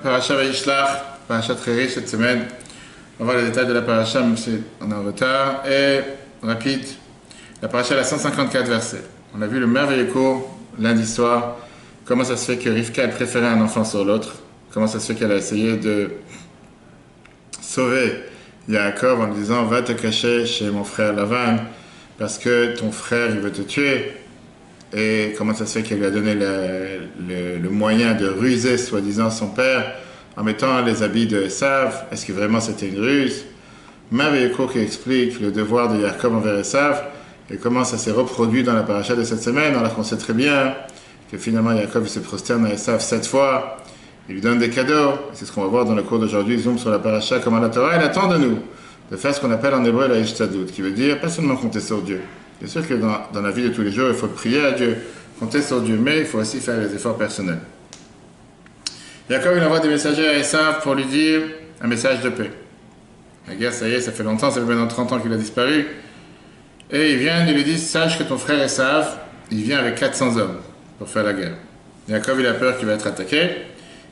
Parasha Vayishlach, parasha très riche cette semaine. On va voir les détails de la parasha, même si on est en retard. Et rapide, la parasha a 154 versets. On a vu le merveilleux cours lundi soir. Comment ça se fait que Rivka a préféré un enfant sur l'autre. Comment ça se fait qu'elle a essayé de sauver Yaakov en lui disant va te cacher chez mon frère Lavan parce que ton frère il veut te tuer. Et comment ça se fait qu'elle lui a donné le moyen de ruser, soi-disant, son père, en mettant les habits de Esav. Est-ce que vraiment c'était une ruse? Merveilleux cours qui explique le devoir de Yaakov envers Esav et comment ça s'est reproduit dans la paracha de cette semaine, alors qu'on sait très bien que finalement Yaakov il se prosterne à Esav 7 fois, il lui donne des cadeaux. C'est ce qu'on va voir dans le cours d'aujourd'hui, zoom sur la paracha, comment la Torah, elle attend de nous de faire ce qu'on appelle en hébreu la ishtadut, qui veut dire pas seulement compter sur Dieu. Bien sûr que dans la vie de tous les jours, il faut prier à Dieu, compter sur Dieu, mais il faut aussi faire les efforts personnels. Yaakov, il envoie des messagers à Esav pour lui dire un message de paix. La guerre, ça y est, ça fait longtemps, ça fait maintenant 30 ans qu'il a disparu. Et il vient, il lui dit, sache que ton frère Esav, il vient avec 400 hommes pour faire la guerre. Yaakov, il a peur qu'il va être attaqué.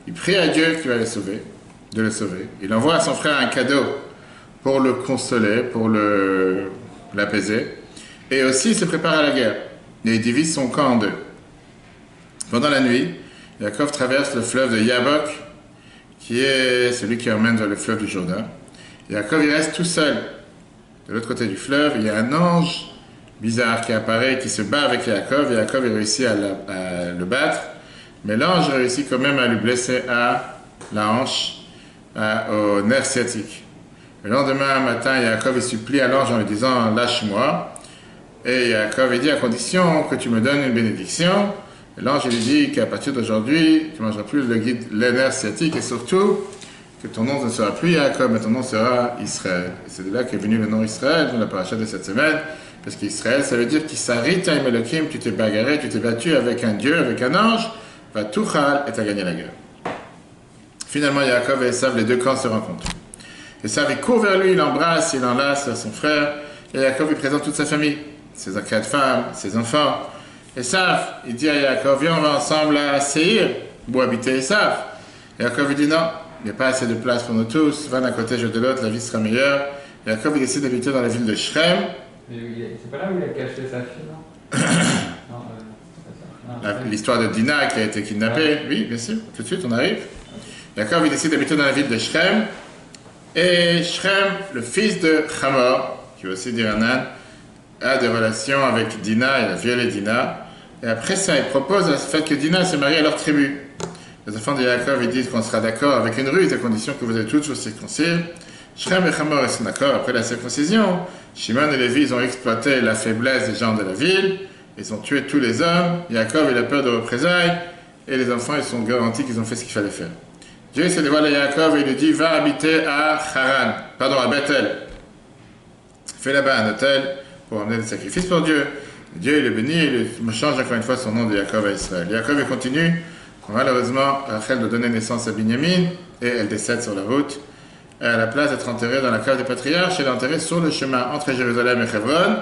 Il prie à Dieu qui va le sauver. Il envoie à son frère un cadeau pour le consoler, pour l'apaiser. Et aussi, il se prépare à la guerre. Et il divise son camp en deux. Pendant la nuit, Yaakov traverse le fleuve de Yabok, qui est celui qui emmène vers le fleuve du Jourdain. Yaakov, il reste tout seul. De l'autre côté du fleuve, il y a un ange bizarre qui apparaît, qui se bat avec Yaakov. Yaakov, il réussit à le battre. Mais l'ange réussit quand même à lui blesser à la hanche, au nerf sciatique. Le lendemain matin, Yaakov, il supplie à l'ange en lui disant « Lâche-moi ». Et Yaakov, il dit « À condition que tu me donnes une bénédiction ». Et l'ange, il lui dit qu'à partir d'aujourd'hui, tu ne mangeras plus le nerf sciatique et surtout que ton nom ne sera plus Yaakov, mais ton nom sera Israël. Et c'est de là qu'est venu le nom Israël dans la paracha de cette semaine. Parce qu'Israël, ça veut dire qu'Isarita et Melokim, tu t'es bagarré, tu t'es battu avec un Dieu, avec un ange, va Tuchal et tu as gagné la guerre. Finalement, Yaakov et Esav, les deux camps se rencontrent. Esav, il court vers lui, il l'embrasse, il enlace son frère. Et Yaakov, il présente toute sa famille, ses 4 femmes, ses enfants. Esav, il dit à Yaakov, viens, on va ensemble à Seir, où habiter Esav. Yaakov, il dit non, il n'y a pas assez de place pour nous tous, va d'un côté, je de l'autre, la vie sera meilleure. Yaakov, il décide d'habiter dans la ville de Shrem. C'est pas là où il a caché sa fille, non? L'histoire de Dina qui a été kidnappée, oui, bien sûr, tout de suite, on arrive. Yaakov, il décide d'habiter dans la ville de Shrem. Et Shrem, le fils de Hamor, qui veut aussi dire un âne, a des relations avec Dina, il a violé Dina. Et après ça, il propose le fait que Dina se marie à leur tribu. Les enfants de Yaakov, ils disent qu'on sera d'accord avec une ruse, à condition que vous êtes toutes circoncis. Shrem et Hamor, ils sont d'accord. Après la circoncision, Shimon et Lévi, ils ont exploité la faiblesse des gens de la ville. Ils ont tué tous les hommes. Yaakov, il a peur de représailles. Et les enfants, ils sont garantis qu'ils ont fait ce qu'il fallait faire. Dieu se dévoile à Yaakov et il lui dit, va habiter à à Bethel. Fais là-bas un hôtel pour amener des sacrifices pour Dieu. Dieu, il est béni, il change encore une fois son nom de Yaakov à Israël. Yaakov, il continue. Malheureusement, Rachel doit donner naissance à Binyamin et elle décède sur la route. Et à la place d'être enterrée dans la cave des patriarches, elle est enterrée sur le chemin entre Jérusalem et Hebron.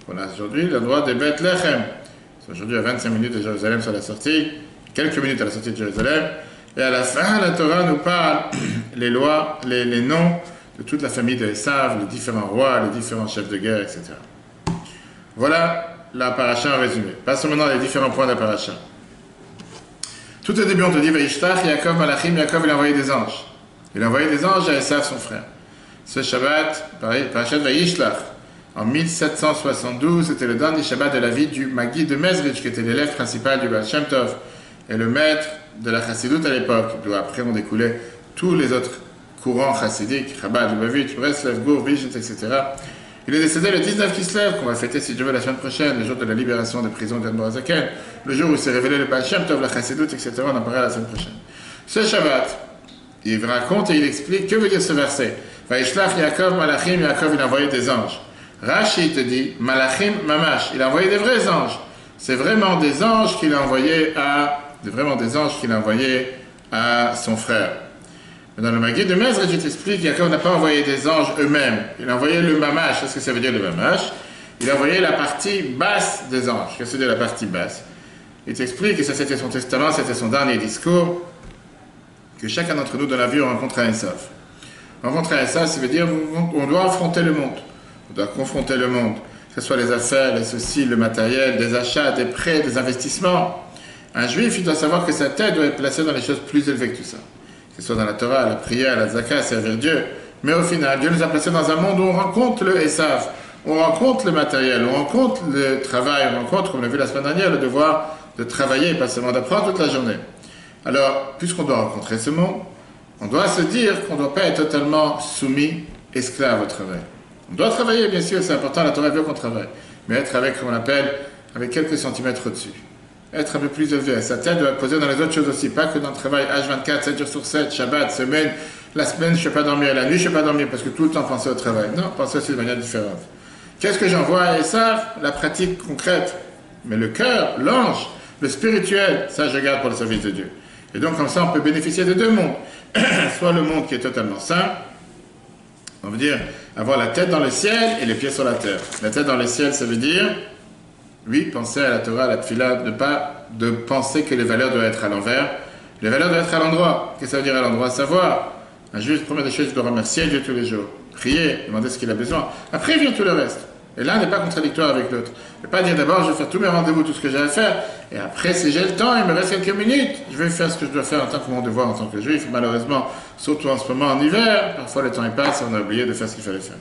On a aujourd'hui l'endroit de Bethléem. C'est aujourd'hui à 25 minutes de Jérusalem sur la sortie, quelques minutes à la sortie de Jérusalem. Et à la fin, la Torah nous parle les lois, les noms de toute la famille de Esav, les différents rois, les différents chefs de guerre, etc. Voilà la paracha en résumé. Passons maintenant les différents points de la paracha. Tout au début, on te dit Vayishtach, Yaakov, Malachim, Yaakov, il a envoyé des anges. Il a envoyé des anges à Esav, son frère. Ce Shabbat, parachat Vayishlach, en 1772, c'était le dernier Shabbat de la vie du Magid de Mezrich, qui était l'élève principal du Baal Shem Tov, et le maître de la Chassidut à l'époque, d'où après ont découlé tous les autres courants chassidiques, Chabad, Lubavitch, Breslev, Gour, Vizhnitz, etc. Il est décédé le 19 Kislev, qu'on va fêter si Dieu veut la semaine prochaine, le jour de la libération des prisons d'Admorazaken, le jour où s'est révélé le Baal Shem Tov, la Chassidut, etc. On en parlera la semaine prochaine. Ce Shabbat, il raconte et il explique que veut dire ce verset. Vayishlach Yaakov Malachim, Yaakov il a envoyé des anges. Rashi te dit Malachim Mamash, il a envoyé des vrais anges. C'est vraiment des anges qu'il a envoyés à son frère. Mais dans le Magid de Mezrich, je t'explique, Yaakov n'a pas envoyé des anges eux-mêmes. Il a envoyé le Mamash. Qu'est-ce que ça veut dire le Mamash? Il a envoyé la partie basse des anges. Qu'est-ce que c'est la partie basse? Il t'explique, et ça c'était son testament, c'était son dernier discours, que chacun d'entre nous dans la vie rencontre un Esav. Rencontrer un Esav, ça veut dire qu'on doit affronter le monde. On doit confronter le monde, que ce soit les affaires, les soucis, le matériel, des achats, des prêts, des investissements. Un juif, il doit savoir que sa tête doit être placée dans les choses plus élevées que tout ça. Que ce soit dans la Torah, la prière, la Zaka, servir Dieu. Mais au final, Dieu nous a placés dans un monde où on rencontre le Esav, on rencontre le matériel, on rencontre le travail, on rencontre, comme on l'a vu la semaine dernière, le devoir de travailler, pas seulement d'apprendre toute la journée. Alors, puisqu'on doit rencontrer ce monde, on doit se dire qu'on ne doit pas être totalement soumis, esclave au travail. On doit travailler, bien sûr, c'est important, la Torah veut qu'on travaille, mais être avec, comme on l'appelle, avec quelques centimètres au-dessus. Être un peu plus élevé. Sa tête doit être posée dans les autres choses aussi, pas que dans le travail H24, 7 jours sur 7, Shabbat, semaine, la semaine je ne peux pas dormir, la nuit je ne peux pas dormir, parce que tout le temps penser au travail. Non, penser aussi de manière différente. Qu'est-ce que j'envoie à Esav? La pratique concrète. Mais le cœur, l'ange, le spirituel, ça je garde pour le service de Dieu. Et donc comme ça on peut bénéficier de deux mondes. Soit le monde qui est totalement sain, on veut dire avoir la tête dans le ciel et les pieds sur la terre. La tête dans le ciel, ça veut dire, oui, penser à la Torah, à la Tfila, de penser que les valeurs doivent être à l'envers. Les valeurs doivent être à l'endroit. Qu'est-ce que ça veut dire à l'endroit? Savoir. Un juif, première des choses, il doit remercier Dieu tous les jours. Prier, demander ce qu'il a besoin. Après vient tout le reste. Et l'un n'est pas contradictoire avec l'autre. Ne pas dire d'abord, je vais faire tous mes rendez-vous, tout ce que j'ai à faire, et après, si j'ai le temps, il me reste quelques minutes, je vais faire ce que je dois faire en tant que mon devoir en tant que juif. Malheureusement, surtout en ce moment en hiver, parfois le temps il passe et on a oublié de faire ce qu'il fallait faire.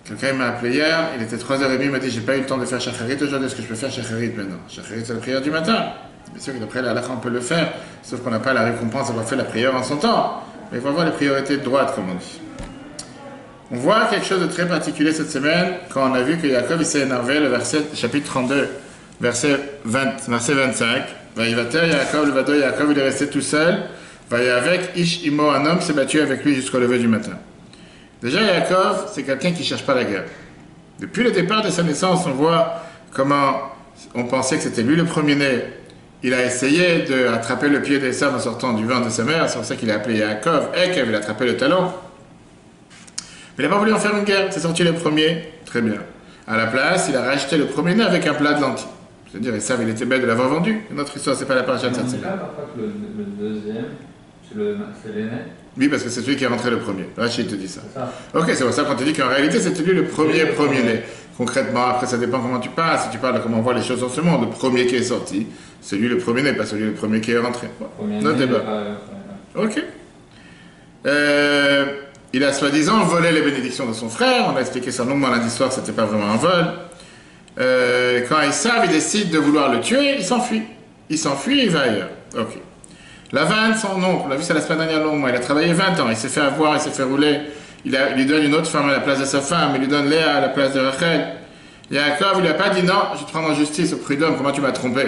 Quelqu'un m'a appelé hier, il était 3h30, il m'a dit, j'ai pas eu le temps de faire Shacharit aujourd'hui, est-ce que je peux faire Shacharit maintenant? Shacharit, c'est la prière du matin. Bien sûr que d'après la halakha, on peut le faire, sauf qu'on n'a pas la récompense d'avoir fait la prière en son temps. Mais il faut avoir les priorités de droite, comme on dit. On voit quelque chose de très particulier cette semaine quand on a vu que Yaakov il s'est énervé, le verset, chapitre 32, verset 25. Vaïvater Yaakov, le vado Yaakov, il est resté tout seul. Avec Ish Imo, un homme s'est battu avec lui jusqu'au lever du matin. Déjà, Yaakov, c'est quelqu'un qui ne cherche pas la guerre. Depuis le départ de sa naissance, on voit comment on pensait que c'était lui le premier-né. Il a essayé d'attraper le pied d'Esav en sortant du ventre de sa mère, c'est pour ça qu'il a appelé Yaakov. Ekev, il a attrapé le talon. Mais il n'a pas voulu en faire une guerre, c'est sorti le premier, très bien. À la place, il a racheté le premier-né avec un plat de lentilles. C'est-à-dire, Esav, il était bête de l'avoir vendu. Notre histoire, c'est pas la parasha de cette semaine. On ne dit pas parfois que le deuxième, c'est l'aîné. Oui, parce que c'est celui qui est rentré le premier. Rachid te dit ça. Ça. Ok, c'est pour ça qu'on te dit qu'en réalité, c'était lui le premier-né. Concrètement, après, ça dépend comment tu parles. Si tu parles de comment on voit les choses dans ce monde, le premier qui est sorti, c'est lui le premier-né, pas celui le premier qui est rentré. Notre débat. Ok. Il a soi-disant volé les bénédictions de son frère. On a expliqué ça longuement lundi soir, c'était pas vraiment un vol. Quand Esav, il décide de vouloir le tuer, il s'enfuit. Il s'enfuit et il va ailleurs. Ok. Lavan, son oncle, on l'a vu ça la semaine dernière longuement, il a travaillé 20 ans, il s'est fait avoir, il s'est fait rouler. Il lui donne une autre femme à la place de sa femme, il lui donne Léa à la place de Rachel. Yaakov, il lui a pas dit non, je vais te prendre en justice au prud'homme, comment tu m'as trompé.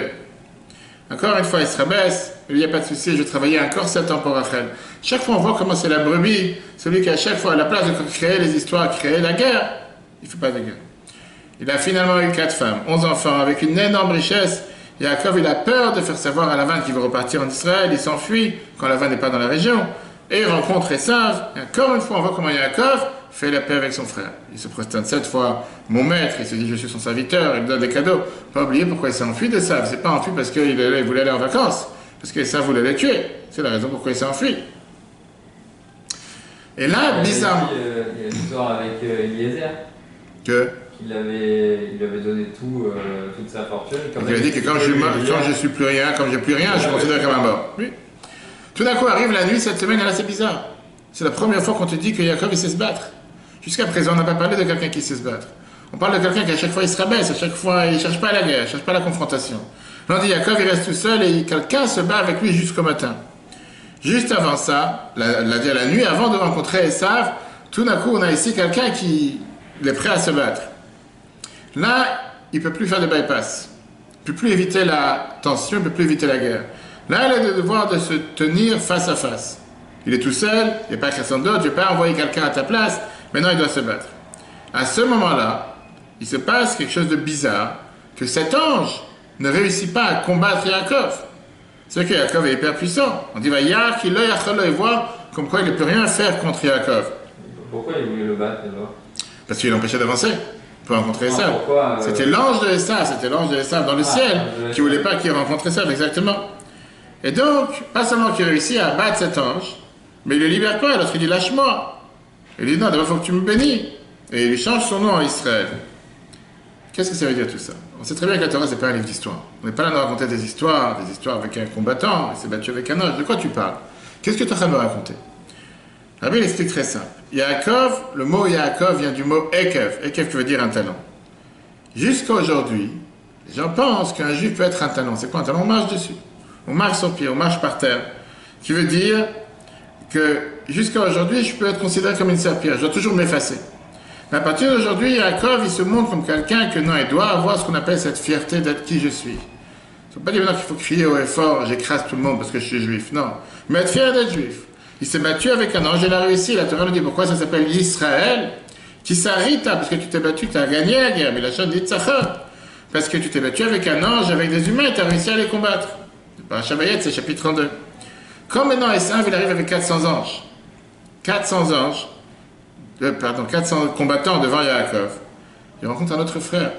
Encore une fois, il se rabaisse, il n'y a pas de souci, je vais travailler encore 7 ans pour Rachel. Chaque fois, on voit comment c'est la brebis, celui qui à chaque fois, à la place de créer les histoires, créer la guerre, il ne fait pas de guerre. Il a finalement eu 4 femmes, 11 enfants, avec une énorme richesse. Yaakov, il a peur de faire savoir à Lavan qu'il veut repartir en Israël, il s'enfuit quand Lavan n'est pas dans la région, et il rencontre Esav, et encore une fois, on voit comment Yaakov fait la paix avec son frère. Il se prosterne 7 fois, mon maître, il se dit je suis son serviteur, il lui donne des cadeaux. Pas oublier pourquoi il s'est enfui d'Esav, c'est pas enfui parce qu'il voulait aller en vacances, parce qu'Esav voulait le tuer, c'est la raison pourquoi il s'est enfui. Et là, bizarrement... Il y a une histoire avec Eliezer. Que Il lui avait donné toute sa fortune. Donc il a dit que quand je suis plus rien, comme j'ai plus rien, je considère comme un mort. Oui. Tout d'un coup arrive la nuit, cette semaine, elle est assez bizarre. C'est la première fois qu'on te dit que Yaakov il sait se battre. Jusqu'à présent, on n'a pas parlé de quelqu'un qui sait se battre. On parle de quelqu'un qui à chaque fois il se rabaisse, à chaque fois il ne cherche pas la guerre, il ne cherche pas la confrontation. Là on dit Yaakov il reste tout seul et quelqu'un se bat avec lui jusqu'au matin. Juste avant ça, la nuit avant de rencontrer Esav, tout d'un coup on a ici quelqu'un qui est prêt à se battre. Là, il ne peut plus faire de bypass. Il ne peut plus éviter la tension, il ne peut plus éviter la guerre. Là, il a le devoir de se tenir face à face. Il est tout seul, il n'y a pas personne d'autre, je ne vais pas envoyer quelqu'un à ta place, maintenant il doit se battre. À ce moment-là, il se passe quelque chose de bizarre, que cet ange ne réussit pas à combattre Yaakov. C'est que Yaakov est hyper puissant. On dit, va Yaak, il va voir comme quoi il ne peut rien faire contre Yaakov. Pourquoi il voulait le battre alors? Parce qu'il l'empêchait d'avancer. Pour rencontrer Esav. C'était l'ange de Esav, dans le ciel, qui ne voulait pas qu'il rencontre Esav, exactement. Et donc, pas seulement qu'il réussit à abattre cet ange, mais il le libère pas, l'autre il dit lâche-moi. Il dit non, d'abord il faut que tu me bénis. Et il lui change son nom en Israël. Qu'est-ce que ça veut dire tout ça? On sait très bien que la Torah c'est pas un livre d'histoire. On n'est pas là de raconter des histoires avec un combattant, il s'est battu avec un ange. De quoi tu parles? Qu'est-ce que tu es en train de me raconter? Rabbi il explique très simple. Yaakov, le mot Yaakov vient du mot Ekev. Ekev qui veut dire un talon. Jusqu'à aujourd'hui, les gens pensent qu'un juif peut être un talon. C'est quoi un talon? On marche dessus. On marche sur pied, on marche par terre. Qui veut dire que jusqu'à aujourd'hui, je peux être considéré comme une serpillère. Je dois toujours m'effacer. Mais à partir d'aujourd'hui, Yaakov, il se montre comme quelqu'un que non, il doit avoir ce qu'on appelle cette fierté d'être qui je suis. Il ne faut pas dire maintenant qu'il faut crier haut et fort, j'écrase tout le monde parce que je suis juif. Non. Mais être fier d'être juif. Il s'est battu avec un ange, il a réussi. La Torah nous dit pourquoi ça s'appelle Israël. Qui s'arrita, parce que tu t'es battu, tu as gagné la guerre. Mais la chose dit Tzachor. Parce que tu t'es battu avec un ange, avec des humains, et tu as réussi à les combattre. Par Shabbayet, c'est chapitre 32. Quand maintenant Esav, il arrive avec 400 anges. 400 combattants devant Yaakov. Il rencontre un autre frère.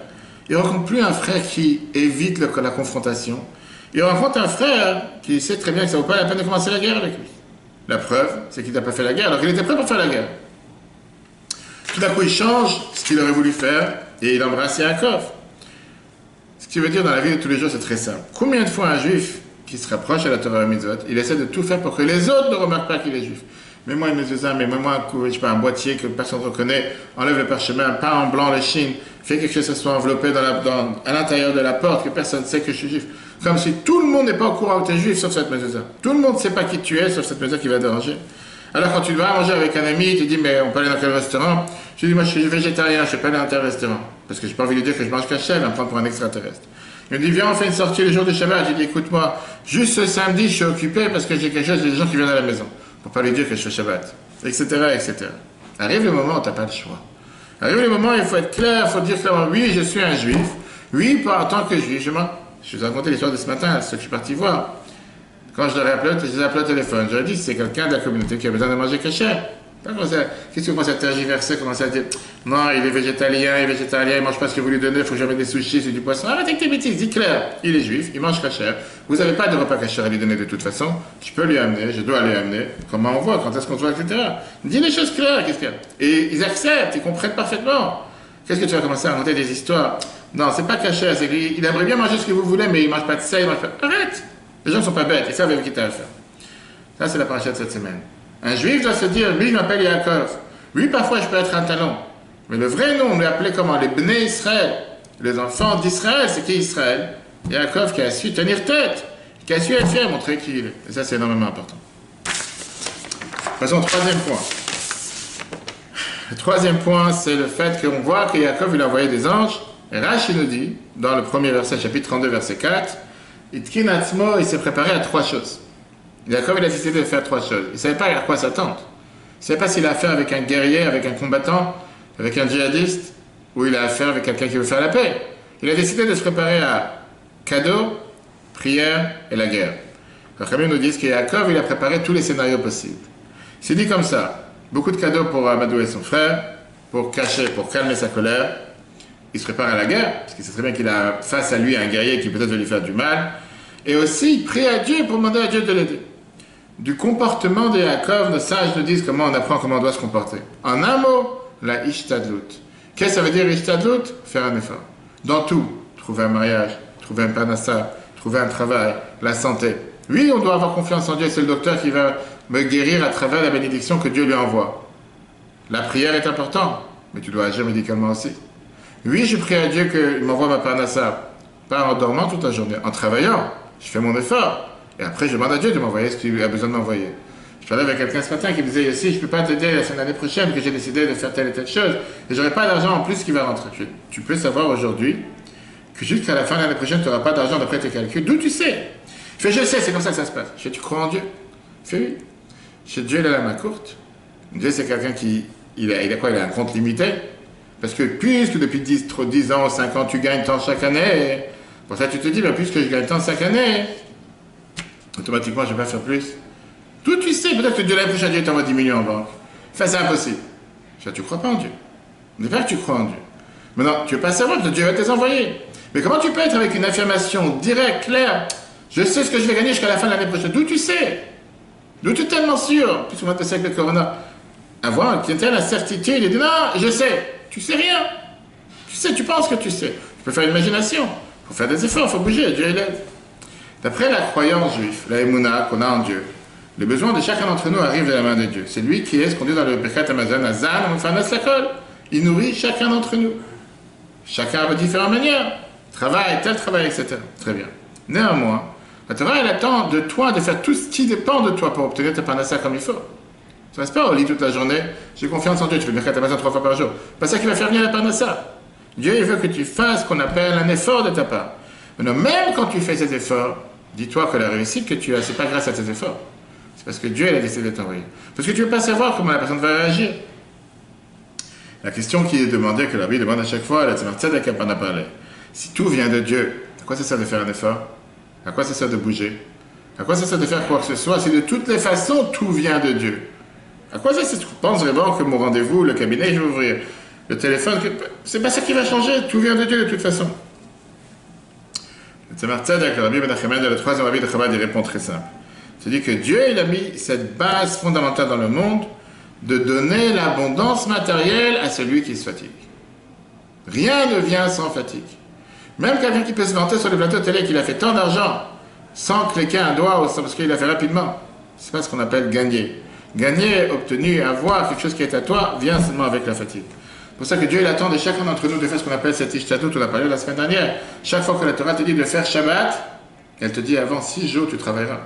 Il ne rencontre plus un frère qui évite la confrontation. Il rencontre un frère qui sait très bien que ça ne vaut pas la peine de commencer la guerre avec lui. La preuve, c'est qu'il n'a pas fait la guerre, alors qu'il était prêt pour faire la guerre. Tout d'un coup, il change ce qu'il aurait voulu faire et il embrasse Yaakov. Ce qui veut dire dans la vie de tous les jours, c'est très simple. Combien de fois un juif qui se rapproche à la Torah Mitzvot, il essaie de tout faire pour que les autres ne remarquent pas qu'il est juif. Mets-moi une mezuzah, mets-moi un boîtier que personne ne reconnaît, enlève le parchemin, peins en blanc les chines, fais quelque chose que ça soit enveloppé à l'intérieur de la porte, que personne ne sait que je suis juif. Comme si tout le monde n'est pas au courant que tu es juif, sauf cette mezuzah. Tout le monde ne sait pas qui tu es, sauf cette mezuzah qui va déranger. Alors quand tu vas manger avec un ami, il te dit mais on peut aller dans quel restaurant? Je lui dis moi je suis végétarien, je ne vais pas aller dans tel restaurant. Parce que je n'ai pas envie de lui dire que je mange caché, elle me prend pour un extraterrestre. Il me dit viens on fait une sortie le jour du Shabbat. J'ai dit écoute-moi, juste ce samedi je suis occupé parce que j'ai quelque chose, j'ai des gens qui viennent à la maison. Pour pas lui dire que je fais Shabbat. Etc. etc. Arrive le moment où tu n'as pas le choix. Arrive le moment où il faut être clair, il faut dire clairement oui je suis un juif, oui pas en tant que juif. Je vous ai raconté l'histoire de ce matin, ceux que je suis parti voir. Quand je les ai appelés au téléphone, je leur ai dit c'est quelqu'un de la communauté qui a besoin de manger caché. Qu'est-ce que vous commencez à tergiverser, commencez à dire non, il est végétalien, il ne mange pas ce que vous lui donnez, il faut que je mette des sushis, c'est du poisson. Arrêtez avec tes bêtises, dis clair, il est juif, il mange caché. Vous n'avez pas de repas caché à lui donner de toute façon, je peux lui amener, je dois lui amener, comment on voit, quand est-ce qu'on se voit, etc. Dis les choses claires, qu'est-ce qu'il y a? Et ils acceptent, ils comprennent parfaitement. Qu'est-ce que tu vas commencer à raconter des histoires? Non, c'est pas caché, c'est qu'il aimerait bien manger ce que vous voulez, mais il ne mange pas de ça, il mange pas. Arrête! Les gens ne sont pas bêtes, ils savent avec qui tu as affaire. Ça, c'est la paracha de cette semaine. Un juif doit se dire, lui, je m'appelle Yaakov. Oui, parfois, je peux être un talon. Mais le vrai nom, on lui appelait comment? Les Bnei Israël. Les enfants d'Israël, c'est qui Israël? Yaakov qui a su tenir tête, qui a su être fier, montrer qui il est. Et ça, c'est énormément important. Passons au troisième point. Le troisième point, c'est le fait qu'on voit que Yaakov, il a envoyé des anges. Et Rashi nous dit, dans le premier verset, chapitre 32, verset 4, Itkin Atzmo, il s'est préparé à 3 choses. Yaakov, il a décidé de faire 3 choses. Il ne savait pas à quoi s'attendre. Il ne savait pas s'il a affaire avec un guerrier, avec un combattant, avec un djihadiste, ou il a affaire avec quelqu'un qui veut faire la paix. Il a décidé de se préparer à cadeau, prière et la guerre. Les Chachamim nous disent que Yaakov, il a préparé tous les scénarios possibles. Il s'est dit comme ça, beaucoup de cadeaux pour amadouer son frère, pour cacher, pour calmer sa colère. Il se prépare à la guerre, parce qu'il sait très bien qu'il a face à lui un guerrier qui peut-être va lui faire du mal. Et aussi, il prie à Dieu pour demander à Dieu de l'aider. Du comportement de Yaakov, nos sages nous disent comment on apprend comment on doit se comporter. En un mot, la ishtadlut. Qu'est-ce que ça veut dire ishtadlut? Faire un effort. Dans tout. Trouver un mariage, trouver un parnassa, trouver un travail, la santé. Oui, on doit avoir confiance en Dieu, c'est le docteur qui va me guérir à travers la bénédiction que Dieu lui envoie. La prière est importante, mais tu dois agir médicalement aussi. Oui, je prie à Dieu qu'il m'envoie ma parnassa. Pas en dormant toute la journée, en travaillant. Je fais mon effort. Et après, je demande à Dieu de m'envoyer ce qu'il a besoin de m'envoyer. Je parlais avec quelqu'un ce matin qui me disait aussi, je ne peux pas t'aider la fin de l'année prochaine que j'ai décidé de faire telle et telle chose. Et je n'aurai pas d'argent en plus qui va rentrer. Tu peux savoir aujourd'hui que jusqu'à la fin de l'année prochaine, tu n'auras pas d'argent d'après tes calculs. D'où tu sais? Je sais, c'est comme ça que ça se passe. Tu crois en Dieu? Fais oui. Chez Dieu, il a la main courte. Dieu, c'est quelqu'un qui, il a quoi? Il a un compte limité. Parce que puisque depuis 10 ans, 5 ans, tu gagnes tant chaque année, pour ça tu te dis, ben, puisque je gagne tant chaque année, automatiquement je ne vais pas faire plus. Tout tu sais, peut-être que Dieu l'année prochaine, Dieu t'envoie 10 millions en banque. Enfin, c'est impossible. Tu ne crois pas en Dieu. On n'est pas que tu crois en Dieu. Maintenant, tu ne veux pas savoir que Dieu va te les envoyer. Mais comment tu peux être avec une affirmation directe, claire? Je sais ce que je vais gagner jusqu'à la fin de l'année prochaine. D'où tu sais? D'où tu es tellement sûr? Puisqu'on va passer avec le corona. Avoir quelqu'un la certitude, il dit non, je sais. Tu sais rien. Tu sais, tu penses que tu sais. Tu peux faire l'imagination. Il faut faire des efforts, il faut bouger. Dieu il aide. D'après la croyance juive, la émouna qu'on a en Dieu, les besoins de chacun d'entre nous arrivent de la main de Dieu. C'est lui qui est ce qu'on dit dans le Birkat Hamazon, Azan, enfin Naslakol. Il nourrit chacun d'entre nous. Chacun de différentes manières. Travail, tel travail, etc. Très bien. Néanmoins, la Torah, elle attend de toi de faire tout ce qui dépend de toi pour obtenir ta parnassa comme il faut. Tu ne restes pas au lit toute la journée, j'ai confiance en Dieu, tu fais le Birkat Hamazon 3 fois par jour. Pas ça qui va faire venir la parnassa. Dieu, il veut que tu fasses ce qu'on appelle un effort de ta part. Maintenant, même quand tu fais cet effort, dis-toi que la réussite que tu as, ce n'est pas grâce à tes efforts. C'est parce que Dieu, il a décidé de t'envoyer. Parce que tu ne veux pas savoir comment la personne va réagir. La question qui est demandée, que la Bible demande à chaque fois, la Tzemar Tzedek en a parlé. Si tout vient de Dieu, à quoi ça sert de faire un effort? À quoi ça sert de bouger? À quoi ça sert de faire quoi que ce soit si de toutes les façons tout vient de Dieu? À quoi ça sert? Tu penses vraiment que mon rendez-vous, le cabinet, je vais ouvrir, le téléphone, c'est pas ça qui va changer, tout vient de Dieu de toute façon. Le Tzemar Tzedek, le Rabbi Ben Achimad, le troisième Rabbi de Chabad, il répond très simple. C'est-à-dire que Dieu, il a mis cette base fondamentale dans le monde de donner l'abondance matérielle à celui qui se fatigue. Rien ne vient sans fatigue. Même quelqu'un qui peut se vanter sur les plateaux de télé qu'il a fait tant d'argent sans cliquer un doigt ou parce qu'il a fait rapidement, c'est pas ce qu'on appelle gagner. Gagner, obtenir, avoir quelque chose qui est à toi, vient seulement avec la fatigue. C'est pour ça que Dieu il attend de chacun d'entre nous de faire ce qu'on appelle cette Ishtadlut, on a parlé la semaine dernière. Chaque fois que la Torah te dit de faire Shabbat, elle te dit avant 6 jours tu travailleras.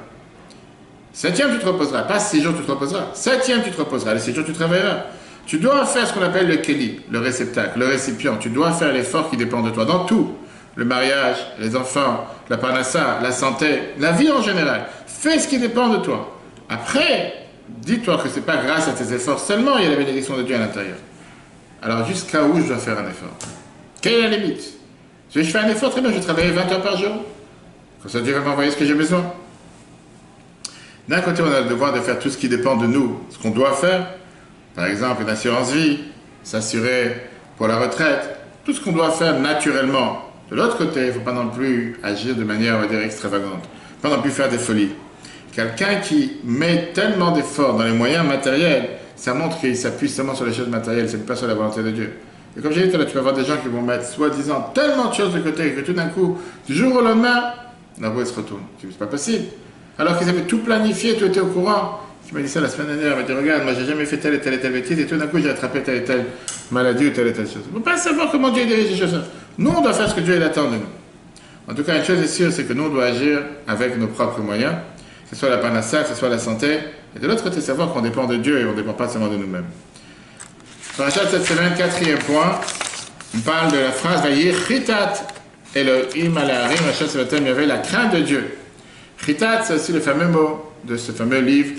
7e tu te reposeras, pas 6 jours tu te reposeras. 7e tu te reposeras, les 6 jours tu travailleras. Tu dois faire ce qu'on appelle le keli, le réceptacle, le récipient. Tu dois faire l'effort qui dépend de toi dans tout. Le mariage, les enfants, la parnassa, la santé, la vie en général. Fais ce qui dépend de toi. Après, dis-toi que ce n'est pas grâce à tes efforts seulement il y a la bénédiction de Dieu à l'intérieur. Alors jusqu'à où je dois faire un effort? Quelle est la limite? Si je fais un effort, très bien, je vais travailler 20 heures par jour. Comme ça Dieu va m'envoyer ce que j'ai besoin. D'un côté, on a le devoir de faire tout ce qui dépend de nous, ce qu'on doit faire. Par exemple, une assurance vie, s'assurer pour la retraite, tout ce qu'on doit faire naturellement. De l'autre côté, il ne faut pas non plus agir de manière, on va dire, extravagante. Il ne faut pas non plus faire des folies. Quelqu'un qui met tellement d'efforts dans les moyens matériels, ça montre qu'il s'appuie seulement sur les choses matérielles, c'est pas sur la volonté de Dieu. Et comme j'ai dit tout à l'heure, tu vas voir des gens qui vont mettre soi-disant tellement de choses de côté que tout d'un coup, du jour au lendemain, la roue se retourne. C'est pas possible. Alors qu'ils avaient tout planifié, tout était au courant. Tu m'as dit ça la semaine dernière, elle m'a dit regarde, moi j'ai jamais fait telle et telle bêtise et tout d'un coup j'ai attrapé telle et telle maladie ou telle et telle chose. Il ne faut pas savoir comment Dieu dirige les choses. Nous on doit faire ce que Dieu il attend de nous. En tout cas, une chose est sûre, c'est que nous on doit agir avec nos propres moyens, que ce soit la parnassa, que ce soit la santé, et de l'autre côté savoir qu'on dépend de Dieu et on ne dépend pas seulement de nous-mêmes. Parachat de cette semaine, 4e point, on parle de la phrase Vayir Chitat Elohim alaharim, il y avait la crainte de Dieu. Chitat, c'est aussi le fameux mot de ce fameux livre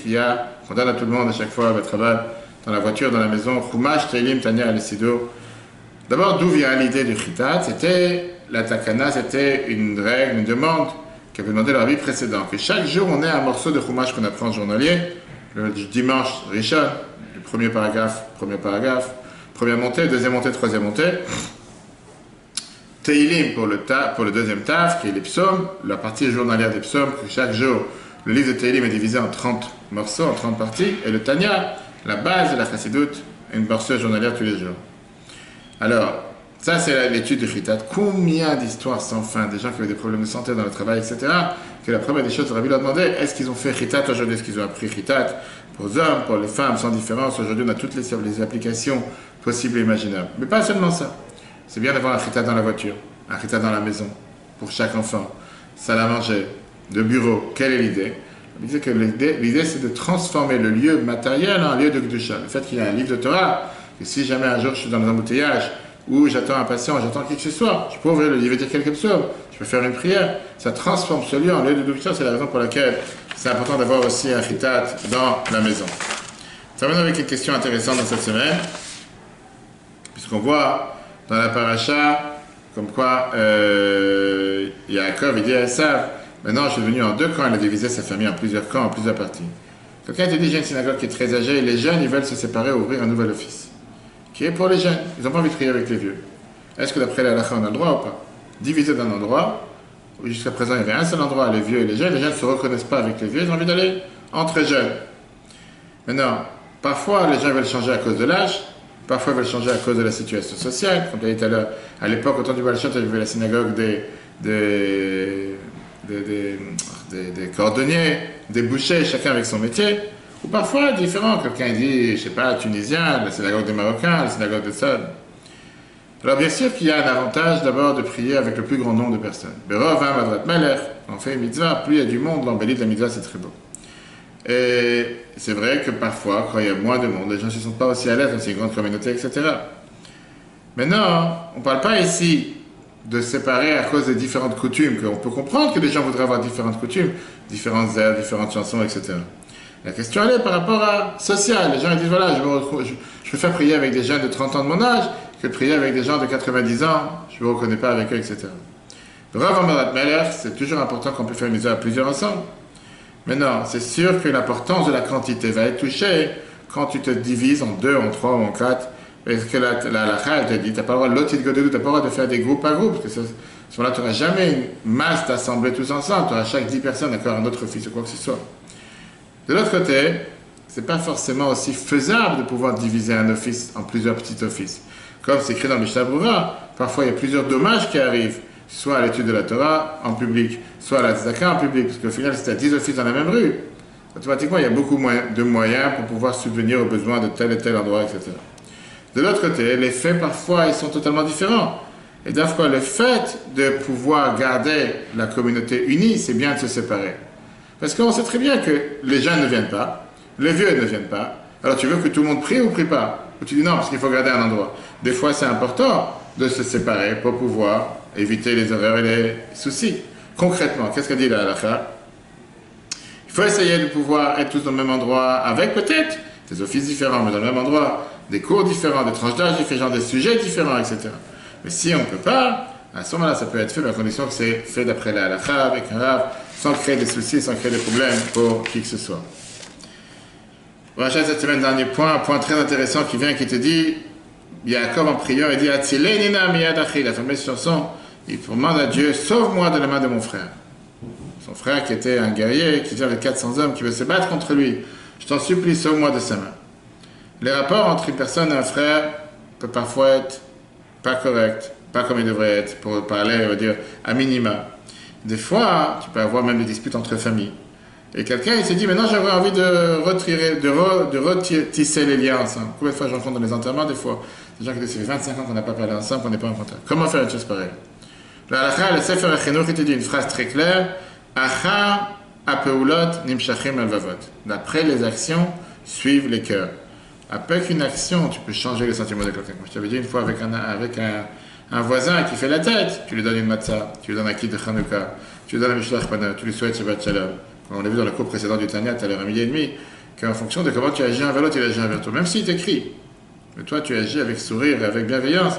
qu'on donne à tout le monde à chaque fois, à travail, dans la voiture, dans la maison, Chumash, Teilim, Tanya, Alessido. D'abord, d'où vient l'idée du Chitat? C'était la takana, c'était une règle, une demande qu'avait demandé le rabbi précédent, que chaque jour on ait un morceau de Chumash qu'on apprend journalier, le dimanche Rishon, le premier paragraphe, première montée, deuxième montée, troisième montée. Teilim pour le deuxième taf, qui est les psaumes, la partie journalière des psaumes, que chaque jour, le livre de Teilim est divisé en 30 morceaux, en 30 parties, et le Tanya, la base de la chassidoute, une morceau journalière tous les jours. Alors, ça c'est l'étude du Chitat. Combien d'histoires sans fin, des gens qui avaient des problèmes de santé dans le travail, etc., que la première des choses, le rabbi leur demandait, est-ce qu'ils ont fait Chitat aujourd'hui, est-ce qu'ils ont appris Chitat pour les hommes, pour les femmes, sans différence. Aujourd'hui, on a toutes les applications possibles et imaginables. Mais pas seulement ça. C'est bien d'avoir un Chitat dans la voiture, un Chitat dans la maison, pour chaque enfant, salle à manger, de bureau. Quelle est l'idée? L'idée, que l'idée, c'est de transformer le lieu matériel en un lieu de Kedusha. Le fait qu'il y ait un livre de Torah, que si jamais un jour je suis dans un embouteillage, ou j'attends un patient, j'attends qui que ce soit, je peux ouvrir le livre et dire quelques psaumes, je peux faire une prière, ça transforme ce lieu en lieu de Kedusha. C'est la raison pour laquelle c'est important d'avoir aussi un Chitat dans la maison. Ça va avec une question intéressante dans cette semaine, puisqu'on voit dans la paracha, comme quoi Yaakov, il dit à Esav, maintenant je suis venu en 2 camps, il a divisé sa famille en plusieurs camps, en plusieurs parties. Quelqu'un te dit, j'ai une synagogue qui est très âgée, et les jeunes, ils veulent se séparer, ouvrir un nouvel office, qui est pour les jeunes, ils n'ont pas envie de prier avec les vieux. Est-ce que d'après la halakha, on a le droit ou pas? Diviser d'un endroit, Jusqu'à présent, il y avait un seul endroit, les vieux et les jeunes ne se reconnaissent pas avec les vieux, ils ont envie d'aller entre jeunes. Maintenant, parfois, les gens veulent changer à cause de l'âge, parfois, ils veulent changer à cause de la situation sociale. Comme je l'ai dit tout à l'heure, à l'époque, au temps du Baal Shem Tov, il y avait la synagogue des cordonniers, des bouchers, chacun avec son métier. Ou parfois, différent. Quelqu'un dit, je sais pas, tunisien, la synagogue des Marocains, la synagogue des Sod. Alors, bien sûr qu'il y a un avantage d'abord de prier avec le plus grand nombre de personnes. Berov, Madrat Melech, on fait une mitzvah, plus il y a du monde, l'embellie de la mitzvah, c'est très beau. Et c'est vrai que parfois, quand il y a moins de monde, les gens ne se sentent pas aussi à l'aise dans ces grandes communautés, etc. Maintenant, on ne parle pas ici de séparer à cause des différentes coutumes, qu'on peut comprendre que les gens voudraient avoir différentes coutumes, différentes airs, différentes chansons, etc. La question elle est par rapport à social. Les gens ils disent voilà, je préfère prier avec des jeunes de 30 ans de mon âge que de prier avec des gens de 90 ans, je ne me reconnais pas avec eux, etc. Le Rav Amarat Melech, c'est toujours important qu'on puisse faire une mise à plusieurs ensemble. Maintenant, c'est sûr que l'importance de la quantité va être touchée quand tu te divises en 2, en 3 ou en 4. Parce que la halakha, elle te dit, tu n'as pas le droit de l'autre, tu n'as pas le droit de faire des groupes par groupe, parce que ce moment-là, tu n'auras jamais une masse d'assembler tous ensemble, tu auras chaque 10 personnes, d'accord, un autre office ou quoi que ce soit. De l'autre côté, ce n'est pas forcément aussi faisable de pouvoir diviser un office en plusieurs petits offices. Comme c'est écrit dans le Mishnah Berurah, parfois il y a plusieurs dommages qui arrivent, soit à l'étude de la Torah en public, soit à la tzedaka en public, parce qu'au final, si tu as 10 offices dans la même rue, automatiquement, il y a beaucoup de moyens pour pouvoir subvenir aux besoins de tel et tel endroit, etc. De l'autre côté, les faits, parfois, ils sont totalement différents. Et d'ailleurs, le fait de pouvoir garder la communauté unie, c'est bien de se séparer. Parce qu'on sait très bien que les jeunes ne viennent pas, les vieux ne viennent pas. Alors tu veux que tout le monde prie ou prie pas? Ou tu dis non, parce qu'il faut garder un endroit. Des fois, c'est important de se séparer pour pouvoir éviter les erreurs et les soucis. Concrètement, qu'est-ce qu'a dit la halakha? Il faut essayer de pouvoir être tous dans le même endroit, avec peut-être des offices différents, mais dans le même endroit, des cours différents, des tranches d'âge différents, des sujets différents, etc. Mais si on ne peut pas, à ce moment-là, ça peut être fait, mais à condition que c'est fait d'après la halakha, avec un rave, sans créer des soucis, sans créer des problèmes pour qui que ce soit. On va acheter cette semaine, dernier point, un point très intéressant qui vient, qui te dit, Yaakov en priant, il dit, Atzileinina miyad achi, la fameuse chanson, il demande à Dieu, sauve-moi de la main de mon frère. Son frère qui était un guerrier, qui vient avec 400 hommes, qui veut se battre contre lui. Je t'en supplie, sauve-moi de sa main. Les rapports entre une personne et un frère peuvent parfois être pas corrects, pas comme ils devraient être, pour parler, on va dire, à minima. Des fois, tu peux avoir même des disputes entre familles. Et quelqu'un, il se dit, maintenant j'aurais envie de retisser les liens ensemble. Combien de fois je rencontre dans les enterrements, des fois, des gens qui disent, ça fait 25 ans qu'on n'a pas parlé ensemble, qu'on n'est pas en contact. Comment faire une chose pareille? La halakha, le Sefer HaChinuch, il te dit une phrase très claire, Acha apeulot nimshachim al-vavot. D'après les actions, suivent les cœurs. Avec une action, tu peux changer les sentiments de quelqu'un. Je t'avais dit une fois avec un voisin qui fait la tête, tu lui donnes une matzah, tu lui donnes un kit de Chanukah, tu lui donnes un Mishlach Pana, tu lui souhaites Shabbat Shalom. On l'a vu dans le cours précédent du Tanya, tout à l'heure, à midi et demi, qu'en fonction de comment tu agis envers l'autre, il agit envers toi. Même s'il t'écrit, mais toi tu agis avec sourire et avec bienveillance,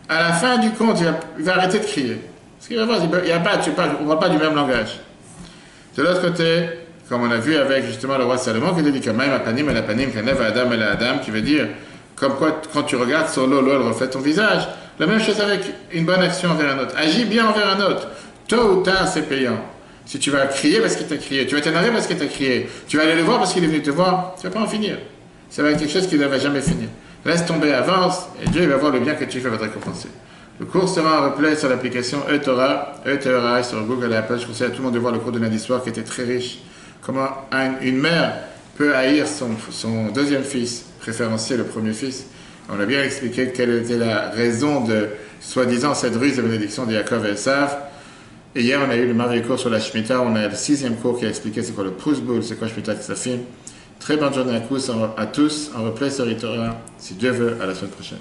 à la fin du compte, il va arrêter de crier. Parce qu'il va voir, on ne parle pas du même langage. De l'autre côté, comme on a vu avec justement le roi Salomon, qui dit que même apanim et l'apanim, kanev adam et la adam, qui veut dire, comme quoi quand tu regardes sur l'eau, l'eau reflète ton visage. La même chose avec une bonne action envers un autre. Agis bien envers un autre. Tôt ou tard, c'est payant. Si tu vas crier parce qu'il t'a crié, tu vas t'énerver parce qu'il t'a crié, tu vas aller le voir parce qu'il est venu te voir, tu ne vas pas en finir. Ça va être quelque chose qui ne va jamais finir. Laisse tomber, avance, et Dieu il va voir le bien que tu fais, va te récompenser. Le cours sera en replay sur l'application eTorah, sur Google et Apple. Je conseille à tout le monde de voir le cours de lundi soir qui était très riche. Comment une mère peut haïr son deuxième fils, préférencier le premier fils. On a bien expliqué quelle était la raison de, soi-disant, cette ruse de bénédiction de Yaakov et Esav. Et hier, on a eu le merveilleux cours sur la Shemitah. On a le 6e cours qui a expliqué c'est quoi le Prusboul, c'est quoi Shemitah Ksafim. Très bonne journée à tous, en replay sur eTorah. Si Dieu veut, à la semaine prochaine.